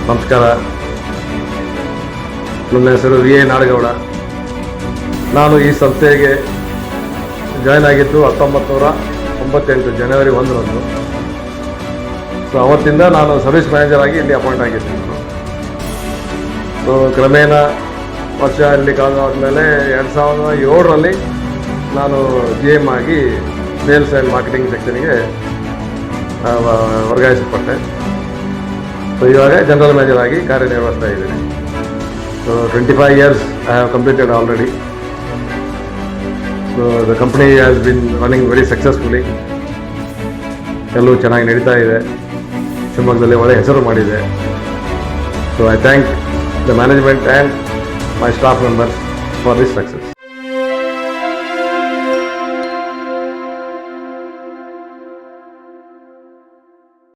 ನಮಸ್ಕಾರ. ನನ್ನ ಹೆಸರು ವಿ ಎ ನಾಡಗೌಡ. ನಾನು ಈ ಸಂಸ್ಥೆಗೆ ಜಾಯ್ನ್ ಆಗಿದ್ದು 1998 ಜನವರಿ 1ರಂದು. ಸೊ ಅವತ್ತಿಂದ ನಾನು ಸರ್ವಿಸ್ ಮ್ಯಾನೇಜರ್ ಆಗಿ ಇಲ್ಲಿ ಅಪಾಯಿಂಟ್ ಆಗಿದ್ದೆ. ಸೊ ಕ್ರಮೇಣ ವರ್ಷ ಇಲ್ಲಿ ಕಳೆದಾದ್ಮೇಲೆ 2007ರಲ್ಲಿ ನಾನು GM ಆಗಿ ಸೇಲ್ಸ್ ಆ್ಯಂಡ್ ಮಾರ್ಕೆಟಿಂಗ್ ಸೆಕ್ಷನ್ಗೆ ವರ್ಗಾಯಿಸಲ್ಪಟ್ಟೆ. ಸೊ ಇವಾಗ ಜನರಲ್ ಮ್ಯಾನೇಜರ್ ಆಗಿ ಕಾರ್ಯನಿರ್ವಹಿಸ್ತಾ ಇದ್ದೀನಿ. So 25 years I have completed already. So the company has been running very successfully. ಎಲ್ಲವೂ ಚೆನ್ನಾಗಿ ನಡೀತಾ ಇದೆ. ಶಿವಮೊಗ್ಗದಲ್ಲಿ ಒಳ್ಳೆಯ ಹೆಸರು ಮಾಡಿದೆ. So I thank the management and my staff members for this success.